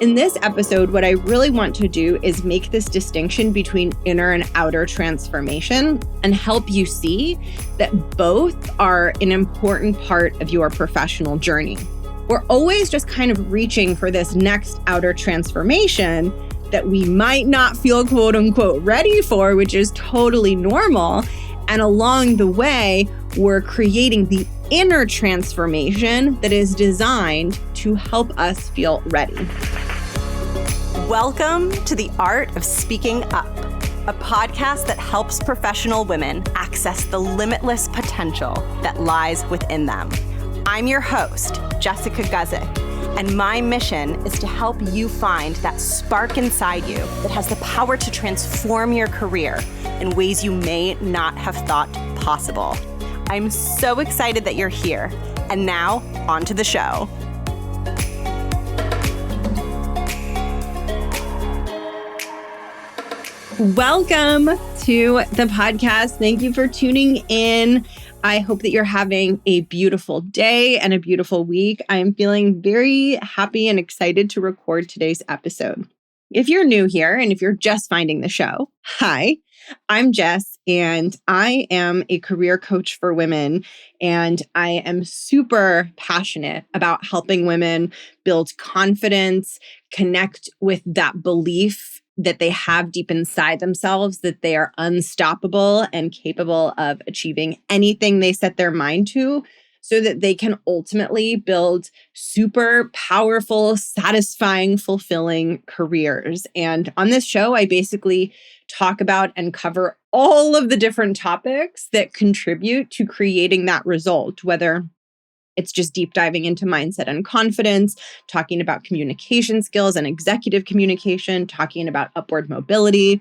In this episode, what I really want to do is make this distinction between inner and outer transformation and help you see that both are an important part of your professional journey. We're always just kind of reaching for this next outer transformation that we might not feel quote unquote ready for, which is totally normal. And along the way, we're creating the inner transformation that is designed to help us feel ready. Welcome to The Art of Speaking Up, a podcast that helps professional women access the limitless potential that lies within them. I'm your host, Jessica Guzik, and my mission is to help you find that spark inside you that has the power to transform your career in ways you may not have thought possible. I'm so excited that you're here. And now, on to the show. Welcome to the podcast. Thank you for tuning in. I hope that you're having a beautiful day and a beautiful week. I'm feeling very happy and excited to record today's episode. If you're new here and if you're just finding the show, hi, I'm Jess and I am a career coach for women, and I am super passionate about helping women build confidence, connect with that belief that they have deep inside themselves, that they are unstoppable and capable of achieving anything they set their mind to, so that they can ultimately build super powerful, satisfying, fulfilling careers. And on this show, I basically talk about and cover all of the different topics that contribute to creating that result, whether it's just deep diving into mindset and confidence, talking about communication skills and executive communication, talking about upward mobility.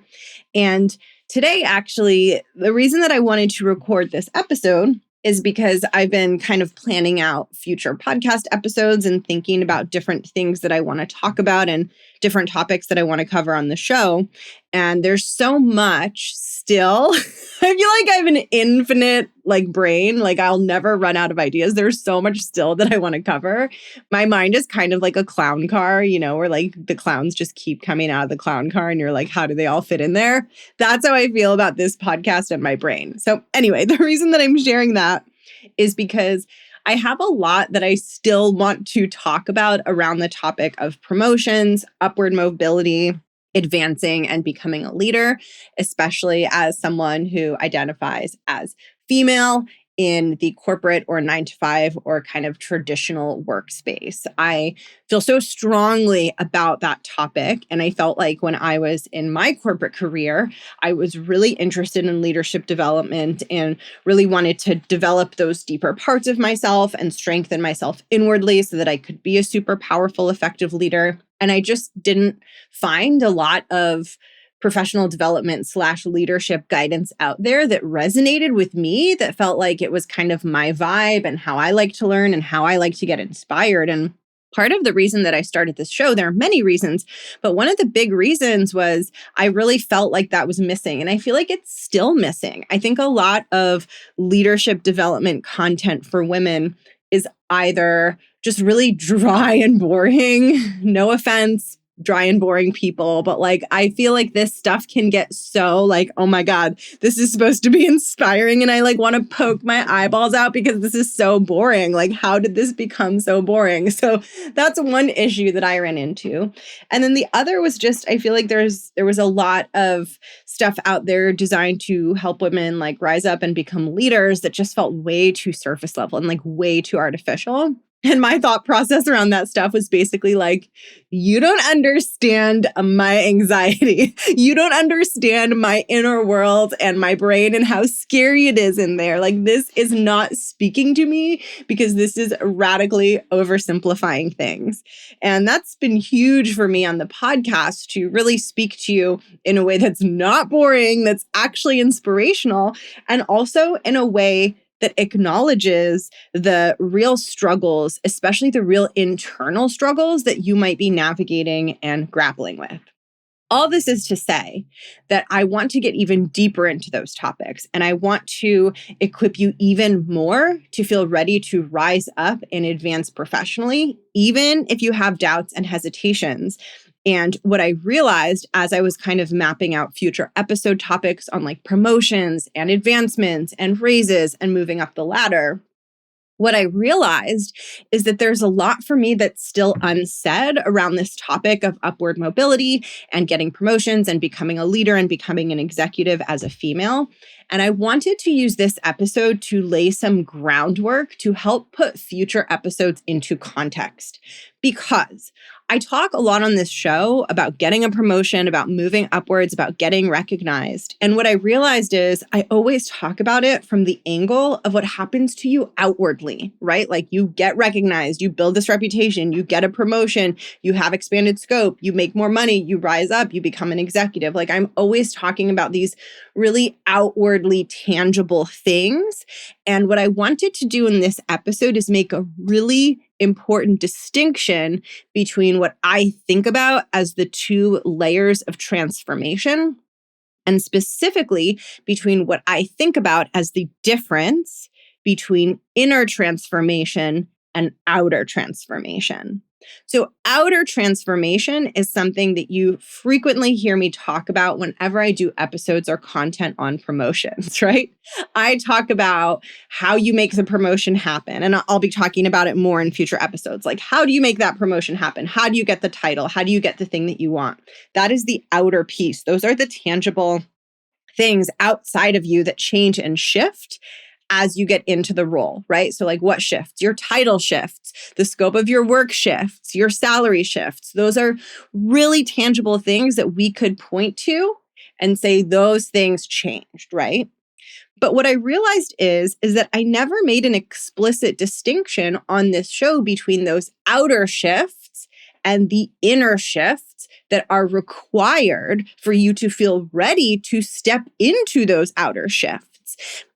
And today, actually, the reason that I wanted to record this episode is because I've been kind of planning out future podcast episodes and thinking about different things that I want to talk about and different topics that I want to cover on the show. And there's so much still. I feel like I have an infinite brain. I'll never run out of ideas. There's so much still that I want to cover. My mind is kind of like a clown car, where the clowns just keep coming out of the clown car and you're like, how do they all fit in there? That's how I feel about this podcast and my brain. So anyway, the reason that I'm sharing that is because I have a lot that I still want to talk about around the topic of promotions, upward mobility, advancing and becoming a leader, especially as someone who identifies as female in the corporate or 9-to-5 or kind of traditional workspace. I feel so strongly about that topic. And I felt like when I was in my corporate career, I was really interested in leadership development and really wanted to develop those deeper parts of myself and strengthen myself inwardly so that I could be a super powerful, effective leader. And I just didn't find a lot of professional development / leadership guidance out there that resonated with me, that felt like it was kind of my vibe and how I like to learn and how I like to get inspired. And part of the reason that I started this show, there are many reasons, but one of the big reasons was I really felt like that was missing. And I feel like it's still missing. I think a lot of leadership development content for women is either just really dry and boring. No offense, dry and boring people, but I feel like this stuff can get so oh my God, this is supposed to be inspiring, and I want to poke my eyeballs out because this is so boring. How did this become so boring? So that's one issue that I ran into. And then the other was just, I feel like there was a lot of stuff out there designed to help women rise up and become leaders that just felt way too surface level and way too artificial. And my thought process around that stuff was basically you don't understand my anxiety. You don't understand my inner world and my brain and how scary it is in there. This is not speaking to me because this is radically oversimplifying things. And that's been huge for me on the podcast, to really speak to you in a way that's not boring, that's actually inspirational, and also in a way that acknowledges the real struggles, especially the real internal struggles that you might be navigating and grappling with. All this is to say that I want to get even deeper into those topics, and I want to equip you even more to feel ready to rise up and advance professionally, even if you have doubts and hesitations. And what I realized as I was kind of mapping out future episode topics on like promotions and advancements and raises and moving up the ladder, what I realized is that there's a lot for me that's still unsaid around this topic of upward mobility and getting promotions and becoming a leader and becoming an executive as a female. And I wanted to use this episode to lay some groundwork to help put future episodes into context. Because I talk a lot on this show about getting a promotion, about moving upwards, about getting recognized. And what I realized is I always talk about it from the angle of what happens to you outwardly, right? Like you get recognized, you build this reputation, you get a promotion, you have expanded scope, you make more money, you rise up, you become an executive. Like I'm always talking about these really outwardly tangible things. And what I wanted to do in this episode is make a really important distinction between what I think about as the two layers of transformation, and specifically between what I think about as the difference between inner transformation and outer transformation. So outer transformation is something that you frequently hear me talk about whenever I do episodes or content on promotions, right? I talk about how you make the promotion happen, and I'll be talking about it more in future episodes. Like, how do you make that promotion happen? How do you get the title? How do you get the thing that you want? That is the outer piece. Those are the tangible things outside of you that change and shift as you get into the role, right? So like what shifts? Your title shifts, the scope of your work shifts, your salary shifts. Those are really tangible things that we could point to and say those things changed, right? But what I realized is that I never made an explicit distinction on this show between those outer shifts and the inner shifts that are required for you to feel ready to step into those outer shifts.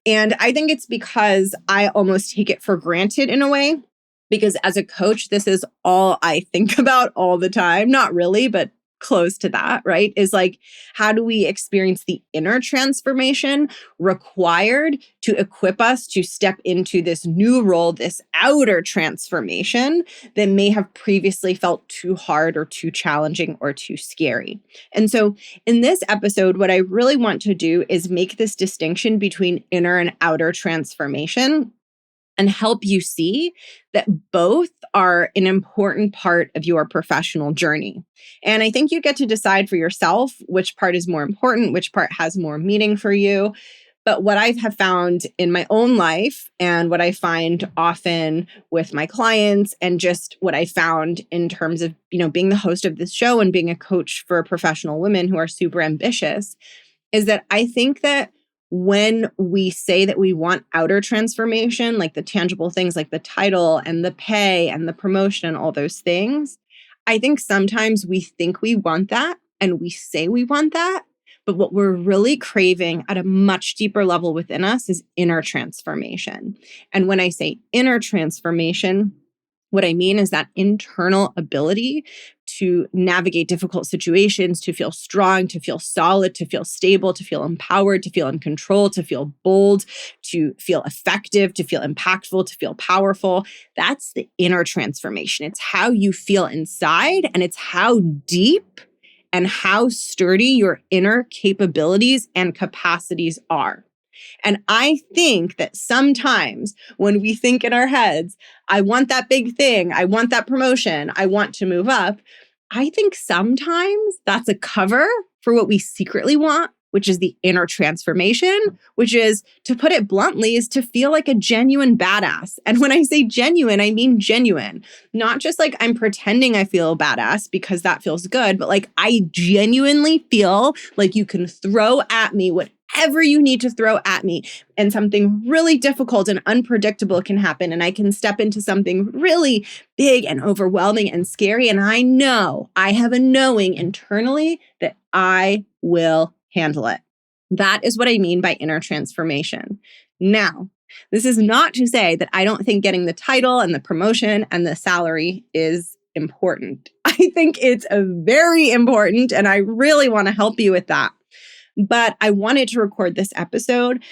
And I think it's because I almost take it for granted in a way, because as a coach, this is all I think about all the time. Not really, but close to that, right? Is like, how do we experience the inner transformation required to equip us to step into this new role, this outer transformation that may have previously felt too hard or too challenging or too scary. And so in this episode, what I really want to do is make this distinction between inner and outer transformation and help you see that both are an important part of your professional journey. And I think you get to decide for yourself which part is more important, which part has more meaning for you. But what I have found in my own life, and what I find often with my clients, and just what I found in terms of, being the host of this show and being a coach for professional women who are super ambitious, is that I think that when we say that we want outer transformation, like the tangible things like the title and the pay and the promotion and all those things, I think sometimes we think we want that and we say we want that. But what we're really craving at a much deeper level within us is inner transformation. And when I say inner transformation, what I mean is that internal ability to navigate difficult situations, to feel strong, to feel solid, to feel stable, to feel empowered, to feel in control, to feel bold, to feel effective, to feel impactful, to feel powerful. That's the inner transformation. It's how you feel inside, and it's how deep and how sturdy your inner capabilities and capacities are. And I think that sometimes when we think in our heads, I want that big thing, I want that promotion, I want to move up, I think sometimes that's a cover for what we secretly want, which is the inner transformation, which is, to put it bluntly, is to feel like a genuine badass. And when I say genuine, I mean genuine. Not just like I'm pretending I feel badass because that feels good, but like I genuinely feel like you can throw at me whatever you need to throw at me, and something really difficult and unpredictable can happen, and I can step into something really big and overwhelming and scary, and I know, I have a knowing internally that I will handle it. That is what I mean by inner transformation. Now, this is not to say that I don't think getting the title and the promotion and the salary is important. I think it's very important, and I really want to help you with that. But I wanted to record this episode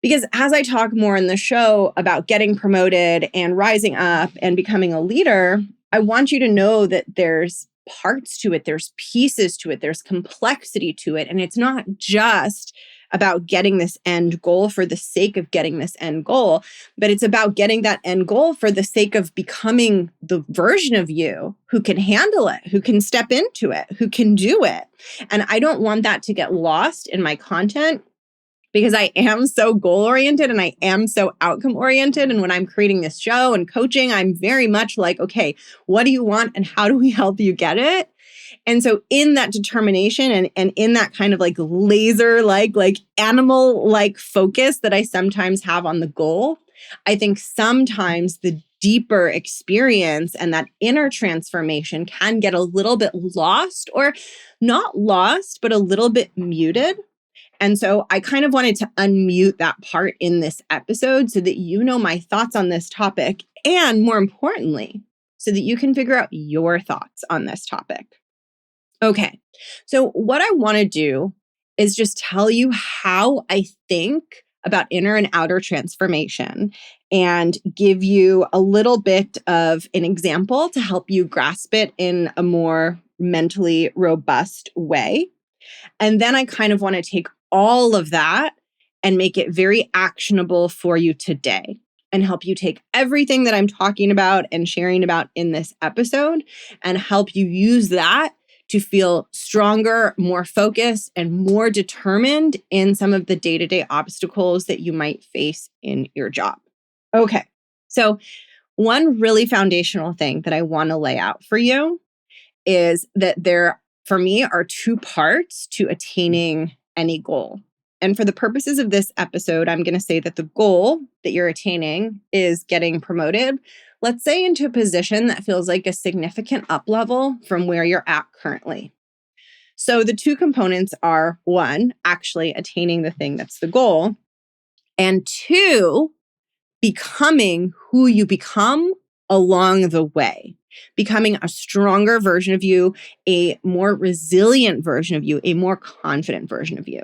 because as I talk more in the show about getting promoted and rising up and becoming a leader, I want you to know that there's parts to it, there's pieces to it, there's complexity to it. And it's not just about getting this end goal for the sake of getting this end goal, but it's about getting that end goal for the sake of becoming the version of you who can handle it, who can step into it, who can do it. And I don't want that to get lost in my content, because I am so goal-oriented and I am so outcome-oriented. And when I'm creating this show and coaching, I'm very much like, okay, what do you want and how do we help you get it? And so in that determination and in that kind of like laser-like animal-like focus that I sometimes have on the goal, I think sometimes the deeper experience and that inner transformation can get a little bit lost, or not lost, but a little bit muted. And so I kind of wanted to unmute that part in this episode so that you know my thoughts on this topic, and more importantly, so that you can figure out your thoughts on this topic. Okay, so what I want to do is just tell you how I think about inner and outer transformation and give you a little bit of an example to help you grasp it in a more mentally robust way. And then I kind of want to take all of that and make it very actionable for you today and help you take everything that I'm talking about and sharing about in this episode and help you use that to feel stronger, more focused, and more determined in some of the day-to-day obstacles that you might face in your job. Okay, so one really foundational thing that I want to lay out for you is that there, for me, are two parts to attaining any goal. And for the purposes of this episode, I'm going to say that the goal that you're attaining is getting promoted, let's say into a position that feels like a significant up level from where you're at currently. So the two components are, one, actually attaining the thing that's the goal, and two, becoming who you become along the way. Becoming a stronger version of you, a more resilient version of you, a more confident version of you.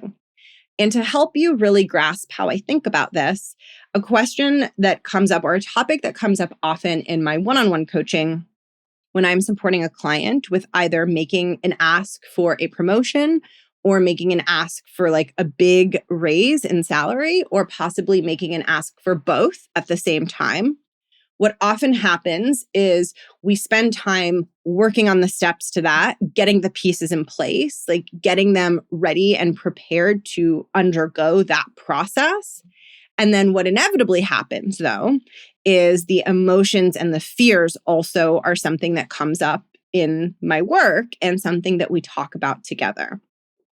And to help you really grasp how I think about this, a question that comes up, or a topic that comes up often in my one-on-one coaching when I'm supporting a client with either making an ask for a promotion or making an ask for like a big raise in salary, or possibly making an ask for both at the same time. What often happens is we spend time working on the steps to that, getting the pieces in place, like getting them ready and prepared to undergo that process. And then what inevitably happens, though, is the emotions and the fears also are something that comes up in my work and something that we talk about together.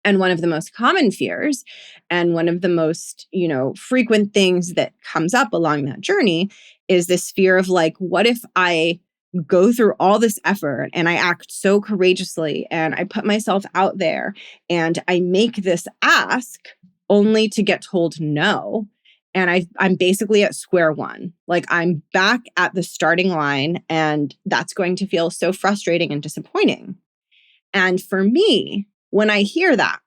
And one of the most common fears and one of the most, frequent things that comes up along that journey is this fear of like, what if I go through all this effort and I act so courageously and I put myself out there and I make this ask only to get told no. And I'm basically at square one. Like I'm back at the starting line, and that's going to feel so frustrating and disappointing. And for me, when I hear that,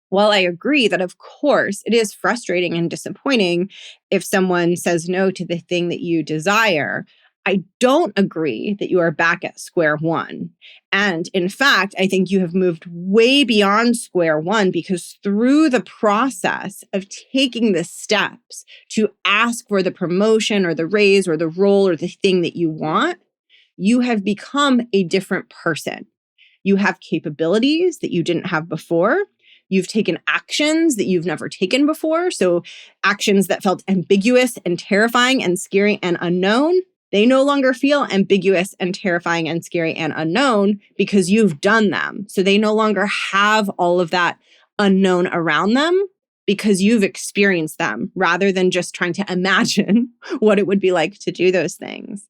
while I agree that, of course, it is frustrating and disappointing if someone says no to the thing that you desire, I don't agree that you are back at square one. And in fact, I think you have moved way beyond square one, because through the process of taking the steps to ask for the promotion or the raise or the role or the thing that you want, you have become a different person. You have capabilities that you didn't have before. You've taken actions that you've never taken before. So actions that felt ambiguous and terrifying and scary and unknown, they no longer feel ambiguous and terrifying and scary and unknown because you've done them. So they no longer have all of that unknown around them because you've experienced them, rather than just trying to imagine what it would be like to do those things.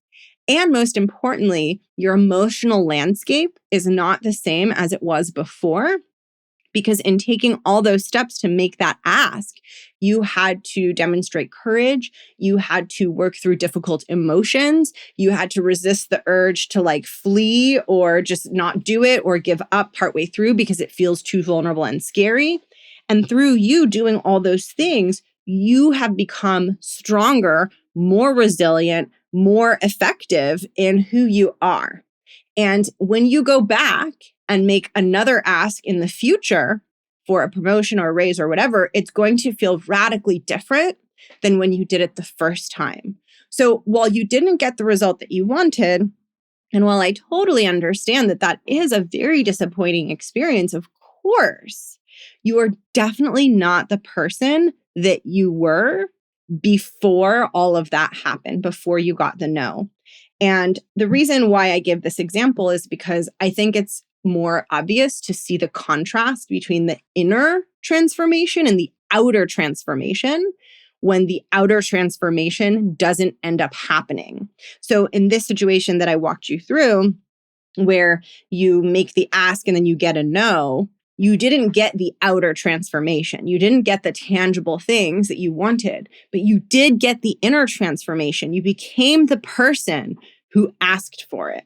And most importantly, your emotional landscape is not the same as it was before, Because in taking all those steps to make that ask, you had to demonstrate courage. You had to work through difficult emotions. You had to resist the urge to like flee or just not do it or give up partway through because it feels too vulnerable and scary. And through you doing all those things, you have become stronger, more resilient, more effective in who you are. And when you go back and make another ask in the future for a promotion or a raise or whatever, it's going to feel radically different than when you did it the first time. So while you didn't get the result that you wanted, and while I totally understand that that is a very disappointing experience, of course, you are definitely not the person that you were before all of that happened, before you got the no. And the reason why I give this example is because I think it's more obvious to see the contrast between the inner transformation and the outer transformation when the outer transformation doesn't end up happening. So in this situation that I walked you through, where you make the ask and then you get a no, you didn't get the outer transformation. You didn't get the tangible things that you wanted, but you did get the inner transformation. You became the person who asked for it.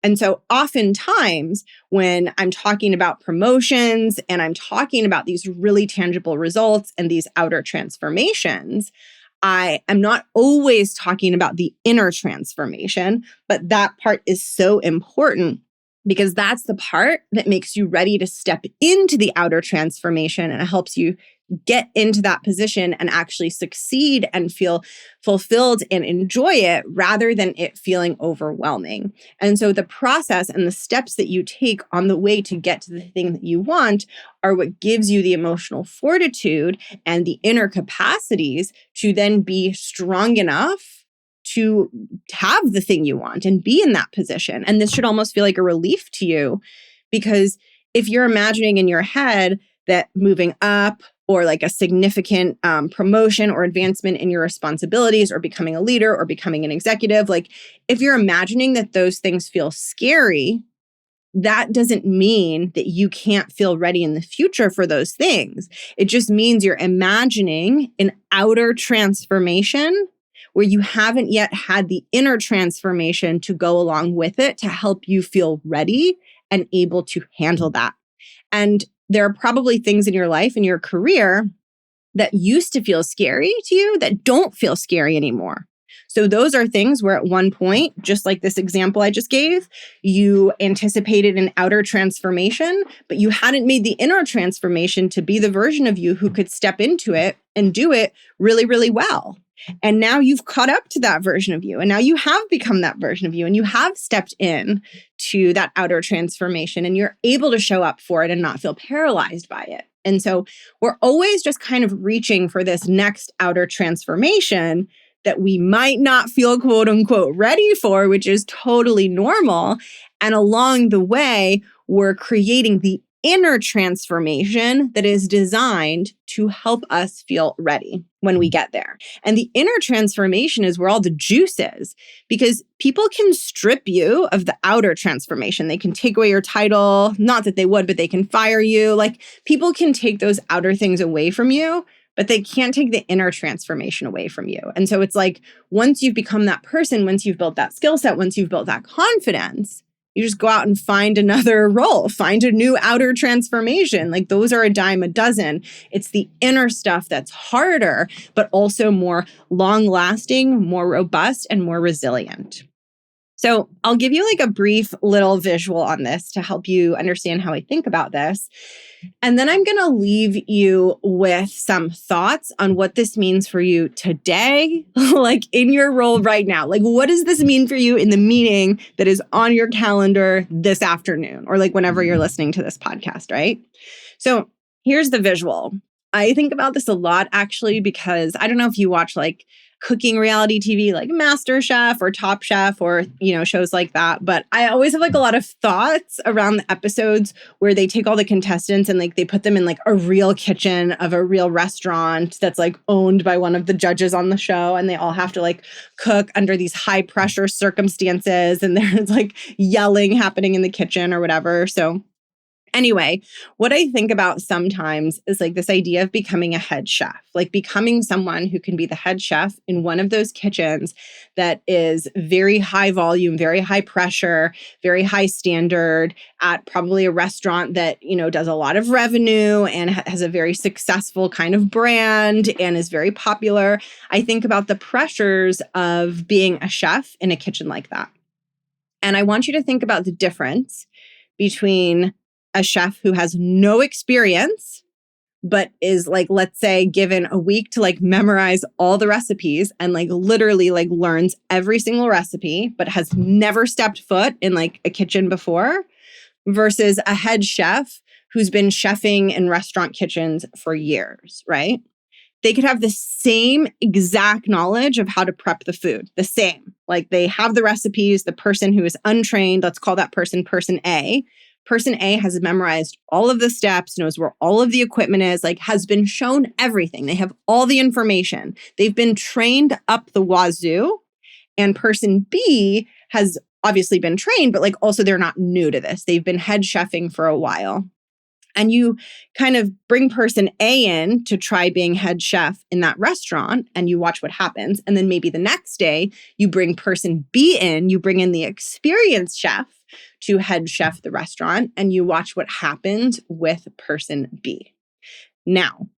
And so oftentimes when I'm talking about promotions and I'm talking about these really tangible results and these outer transformations, I am not always talking about the inner transformation, but that part is so important because that's the part that makes you ready to step into the outer transformation, and it helps you get into that position and actually succeed and feel fulfilled and enjoy it rather than it feeling overwhelming. And so the process and the steps that you take on the way to get to the thing that you want are what gives you the emotional fortitude and the inner capacities to then be strong enough to have the thing you want and be in that position. And this should almost feel like a relief to you, because if you're imagining in your head that moving up or like a significant promotion or advancement in your responsibilities or becoming a leader or becoming an executive, like if you're imagining that those things feel scary, that doesn't mean that you can't feel ready in the future for those things. It just means you're imagining an outer transformation where you haven't yet had the inner transformation to go along with it to help you feel ready and able to handle that. And there are probably things in your life and your career that used to feel scary to you that don't feel scary anymore. So those are things where at one point, just like this example I just gave, you anticipated an outer transformation, but you hadn't made the inner transformation to be the version of you who could step into it and do it really, really well. And now you've caught up to that version of you. And now you have become that version of you. And you have stepped in to that outer transformation. And you're able to show up for it and not feel paralyzed by it. And so we're always just kind of reaching for this next outer transformation that we might not feel quote unquote ready for, which is totally normal. And along the way, we're creating the inner transformation that is designed to help us feel ready when we get there. And the inner transformation is where all the juice is, because people can strip you of the outer transformation. They can take away your title, not that they would, but they can fire you. Like people can take those outer things away from you, but they can't take the inner transformation away from you. And so it's like, once you've become that person, once you've built that skill set, once you've built that confidence, you just go out and find another role, find a new outer transformation. Like those are a dime a dozen. It's the inner stuff that's harder, but also more long lasting, more robust, and more resilient. So I'll give you like a brief little visual on this to help you understand how I think about this. And then I'm going to leave you with some thoughts on what this means for you today, like in your role right now. Like, what does this mean for you in the meeting that is on your calendar this afternoon, or like whenever you're listening to this podcast, right? So here's the visual. I think about this a lot, actually, because I don't know if you watch like cooking reality TV like MasterChef or Top Chef or, shows like that. But I always have like a lot of thoughts around the episodes where they take all the contestants and like they put them in like a real kitchen of a real restaurant that's like owned by one of the judges on the show. And they all have to like cook under these high pressure circumstances. And there's like yelling happening in the kitchen or whatever. So Anyway, what I think about sometimes is like this idea of becoming a head chef, like becoming someone who can be the head chef in one of those kitchens that is very high volume, very high pressure, very high standard at probably a restaurant that, does a lot of revenue and has a very successful kind of brand and is very popular. I think about the pressures of being a chef in a kitchen like that. And I want you to think about the difference between a chef who has no experience, but is like, let's say, given a week to like memorize all the recipes and like literally like learns every single recipe, but has never stepped foot in like a kitchen before, versus a head chef who's been chefing in restaurant kitchens for years, right? They could have the same exact knowledge of how to prep the food, the same. Like they have the recipes, the person who is untrained, let's call that person A. Person A has memorized all of the steps, knows where all of the equipment is, like has been shown everything. They have all the information. They've been trained up the wazoo. And person B has obviously been trained, but like also they're not new to this. They've been head chefing for a while. And you kind of bring person A in to try being head chef in that restaurant and you watch what happens. And then maybe the next day you bring person B in, you bring in the experienced chef to head chef the restaurant and you watch what happens with person B. Now,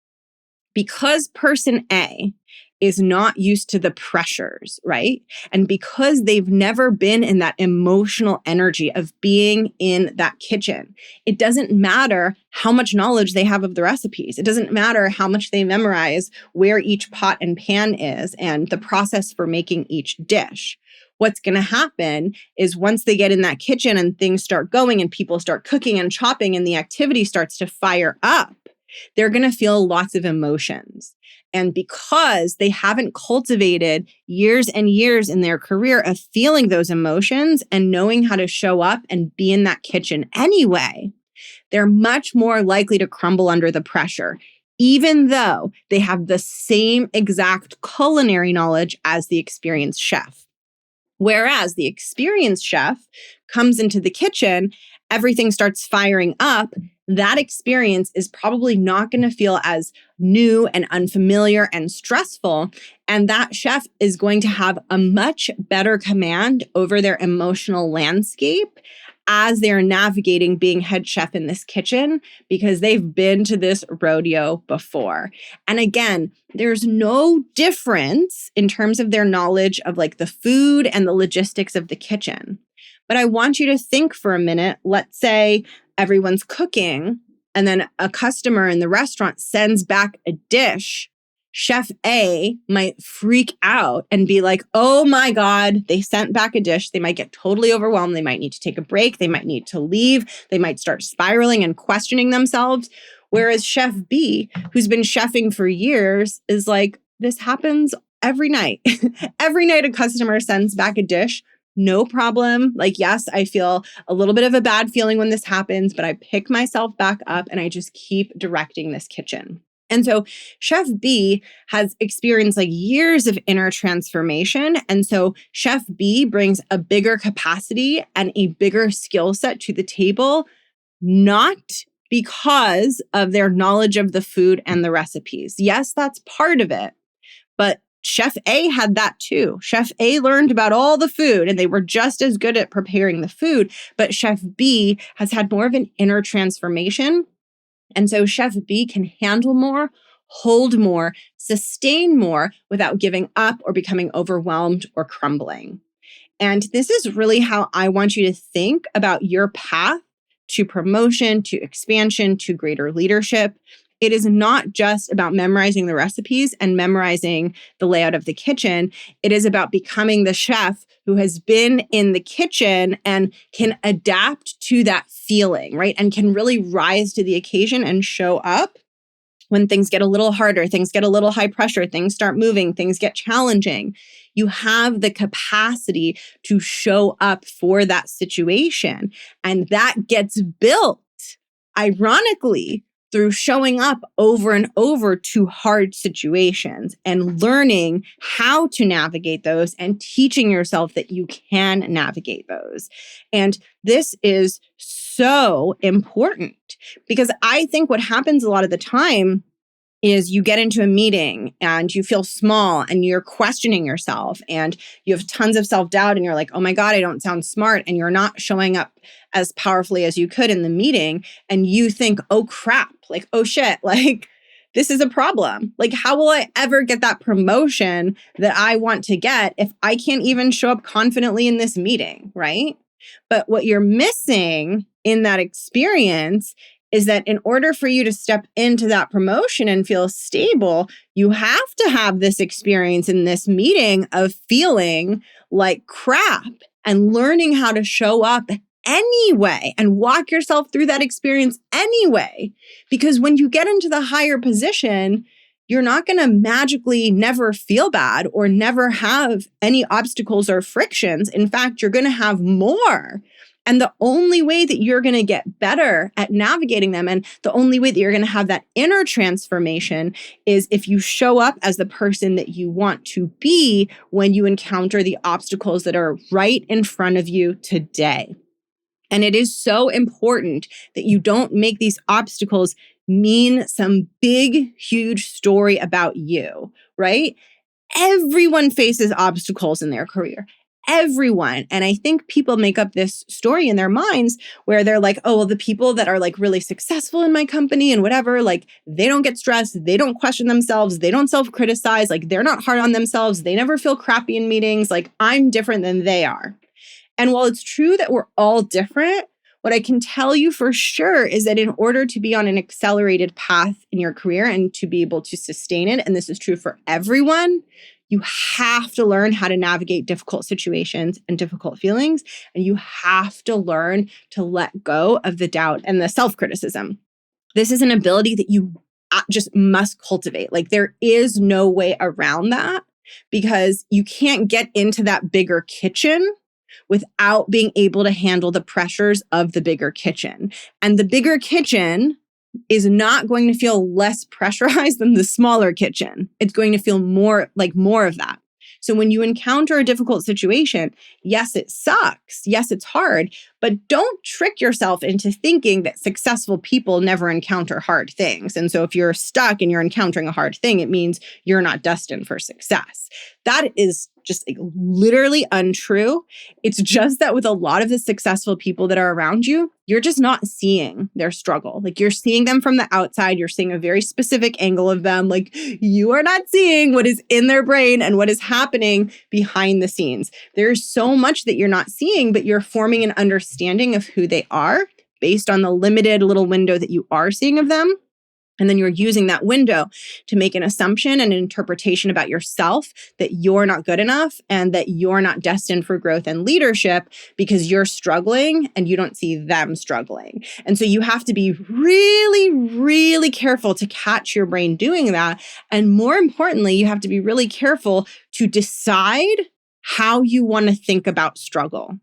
because person A is not used to the pressures, right? And because they've never been in that emotional energy of being in that kitchen, it doesn't matter how much knowledge they have of the recipes. It doesn't matter how much they memorize where each pot and pan is and the process for making each dish. What's going to happen is once they get in that kitchen and things start going and people start cooking and chopping and the activity starts to fire up, they're going to feel lots of emotions. And because they haven't cultivated years and years in their career of feeling those emotions and knowing how to show up and be in that kitchen anyway, they're much more likely to crumble under the pressure, even though they have the same exact culinary knowledge as the experienced chef. Whereas the experienced chef comes into the kitchen, everything starts firing up. That experience is probably not going to feel as new and unfamiliar and stressful. And that chef is going to have a much better command over their emotional landscape as they're navigating being head chef in this kitchen because they've been to this rodeo before. And again, there's no difference in terms of their knowledge of like the food and the logistics of the kitchen. But I want you to think for a minute, let's say everyone's cooking and then a customer in the restaurant sends back a dish. Chef A might freak out and be like, oh my God, they sent back a dish. They might get totally overwhelmed. They might need to take a break. They might need to leave. They might start spiraling and questioning themselves. Whereas Chef B, who's been chefing for years, is like, this happens every night. Every night a customer sends back a dish. No problem. Like, yes, I feel a little bit of a bad feeling when this happens, but I pick myself back up and I just keep directing this kitchen. And so Chef B has experienced like years of inner transformation. And so Chef B brings a bigger capacity and a bigger skill set to the table, not because of their knowledge of the food and the recipes. Yes, that's part of it, but Chef A had that too. Chef A learned about all the food and they were just as good at preparing the food, but Chef B has had more of an inner transformation. And so Chef B can handle more, hold more, sustain more without giving up or becoming overwhelmed or crumbling. And this is really how I want you to think about your path to promotion, to expansion, to greater leadership. It is not just about memorizing the recipes and memorizing the layout of the kitchen. It is about becoming the chef who has been in the kitchen and can adapt to that feeling, right? And can really rise to the occasion and show up when things get a little harder, things get a little high pressure, things start moving, things get challenging. You have the capacity to show up for that situation. And that gets built, ironically, through showing up over and over to hard situations and learning how to navigate those and teaching yourself that you can navigate those. And this is so important because I think what happens a lot of the time is you get into a meeting and you feel small and you're questioning yourself and you have tons of self-doubt and you're like, oh my God, I don't sound smart. And you're not showing up as powerfully as you could in the meeting. And you think, oh crap, like, oh shit, like this is a problem. Like, how will I ever get that promotion that I want to get if I can't even show up confidently in this meeting, right? But what you're missing in that experience is that in order for you to step into that promotion and feel stable, you have to have this experience in this meeting of feeling like crap and learning how to show up anyway and walk yourself through that experience anyway. Because when you get into the higher position, you're not going to magically never feel bad or never have any obstacles or frictions. In fact, you're going to have more. And the only way that you're going to get better at navigating them and the only way that you're going to have that inner transformation is if you show up as the person that you want to be when you encounter the obstacles that are right in front of you today. And it is so important that you don't make these obstacles mean some big, huge story about you, right? Everyone faces obstacles in their career. Everyone. And I think people make up this story in their minds where they're like, oh, well, the people that are like really successful in my company and whatever, like they don't get stressed. They don't question themselves. They don't self-criticize. Like they're not hard on themselves. They never feel crappy in meetings. Like I'm different than they are. And while it's true that we're all different, what I can tell you for sure is that in order to be on an accelerated path in your career and to be able to sustain it, and this is true for everyone, you have to learn how to navigate difficult situations and difficult feelings. And you have to learn to let go of the doubt and the self-criticism. This is an ability that you just must cultivate. Like there is no way around that because you can't get into that bigger kitchen without being able to handle the pressures of the bigger kitchen. And the bigger kitchen is not going to feel less pressurized than the smaller kitchen. It's going to feel more of that. So when you encounter a difficult situation, yes, it sucks. Yes, it's hard, but don't trick yourself into thinking that successful people never encounter hard things. And so if you're stuck and you're encountering a hard thing, it means you're not destined for success. That is just like literally untrue. It's just that with a lot of the successful people that are around you, you're just not seeing their struggle. Like you're seeing them from the outside. You're seeing a very specific angle of them. Like you are not seeing what is in their brain and what is happening behind the scenes. There's so much that you're not seeing, but you're forming an understanding of who they are based on the limited little window that you are seeing of them. And then you're using that window to make an assumption and an interpretation about yourself that you're not good enough and that you're not destined for growth and leadership because you're struggling and you don't see them struggling. And so you have to be really, really careful to catch your brain doing that. And more importantly, you have to be really careful to decide how you want to think about struggle.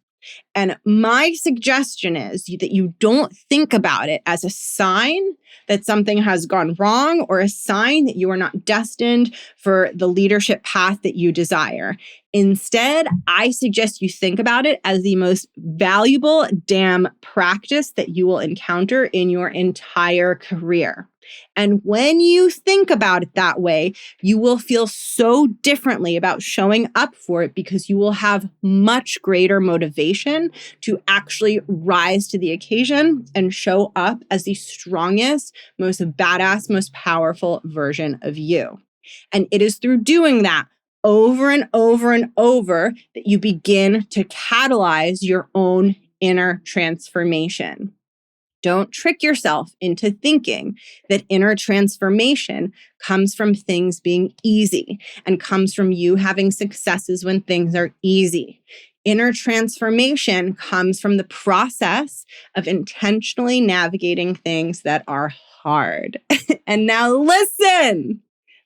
And my suggestion is that you don't think about it as a sign that something has gone wrong or a sign that you are not destined for the leadership path that you desire. Instead, I suggest you think about it as the most valuable damn practice that you will encounter in your entire career. And when you think about it that way, you will feel so differently about showing up for it because you will have much greater motivation to actually rise to the occasion and show up as the strongest, most badass, most powerful version of you. And it is through doing that over and over and over that you begin to catalyze your own inner transformation. Don't trick yourself into thinking that inner transformation comes from things being easy and comes from you having successes when things are easy. Inner transformation comes from the process of intentionally navigating things that are hard. And now listen,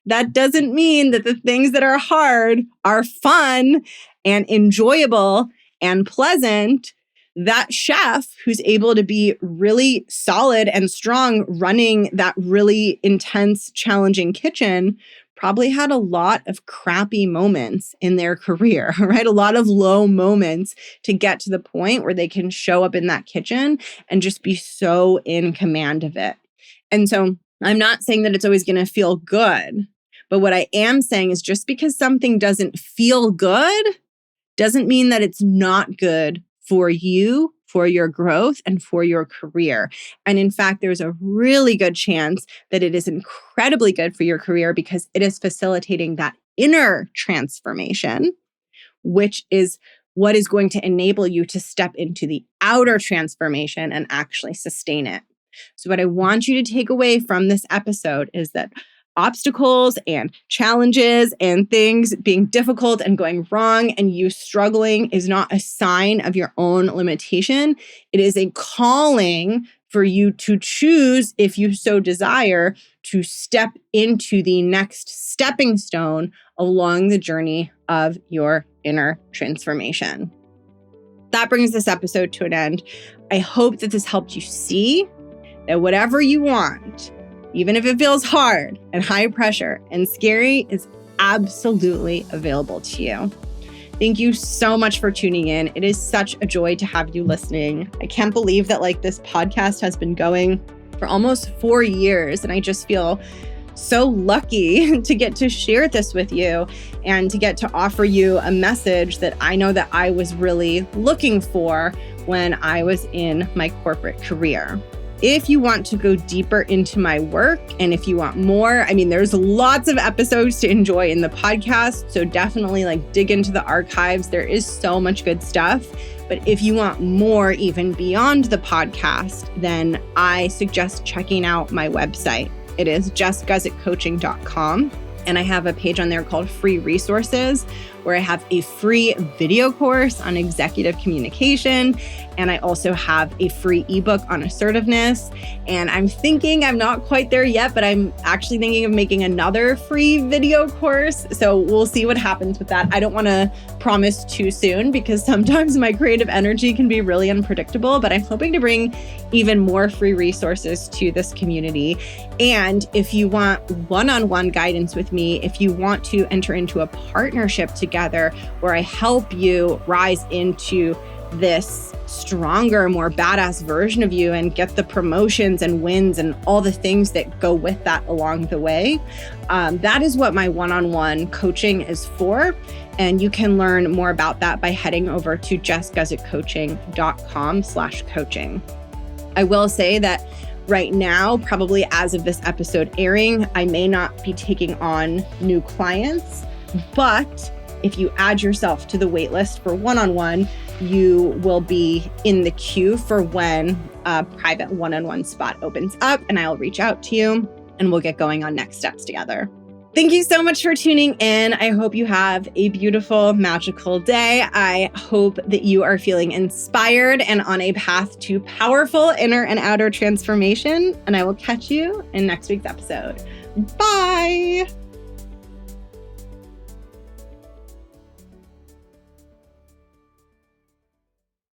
that doesn't mean that the things that are hard are fun and enjoyable and pleasant. that chef who's able to be really solid and strong running that really intense, challenging kitchen probably had a lot of crappy moments in their career, right? A lot of low moments to get to the point where they can show up in that kitchen and just be so in command of it. And so I'm not saying that it's always going to feel good, but what I am saying is just because something doesn't feel good doesn't mean that it's not good for you, for your growth, and for your career. And in fact, there's a really good chance that it is incredibly good for your career because it is facilitating that inner transformation, which is what is going to enable you to step into the outer transformation and actually sustain it. So what I want you to take away from this episode is that obstacles and challenges and things being difficult and going wrong and you struggling is not a sign of your own limitation. It is a calling for you to choose, if you so desire, to step into the next stepping stone along the journey of your inner transformation. That brings this episode to an end. I hope that this helped you see that whatever you want, even if it feels hard and high pressure and scary, is absolutely available to you. Thank you so much for tuning in. It is such a joy to have you listening. I can't believe that this podcast has been going for almost 4 years, and I just feel so lucky to get to share this with you and to get to offer you a message that I know that I was really looking for when I was in my corporate career. If you want to go deeper into my work and if you want more, there's lots of episodes to enjoy in the podcast. So definitely dig into the archives. There is so much good stuff. But if you want more, even beyond the podcast, then I suggest checking out my website. It is jessguzikcoaching.com. And I have a page on there called Free Resources, where I have a free video course on executive communication. And I also have a free ebook on assertiveness. And I'm not quite there yet, but I'm actually thinking of making another free video course. So we'll see what happens with that. I don't want to promise too soon because sometimes my creative energy can be really unpredictable, but I'm hoping to bring even more free resources to this community. And if you want one-on-one guidance with me, if you want to enter into a partnership together where I help you rise into this stronger, more badass version of you and get the promotions and wins and all the things that go with that along the way, that is what my one-on-one coaching is for. And you can learn more about that by heading over to jessguzikcoaching.com/coaching. I will say that right now, probably as of this episode airing, I may not be taking on new clients, but if you add yourself to the waitlist for one-on-one, you will be in the queue for when a private one-on-one spot opens up, and I'll reach out to you and we'll get going on next steps together. Thank you so much for tuning in. I hope you have a beautiful, magical day. I hope that you are feeling inspired and on a path to powerful inner and outer transformation. And I will catch you in next week's episode. Bye.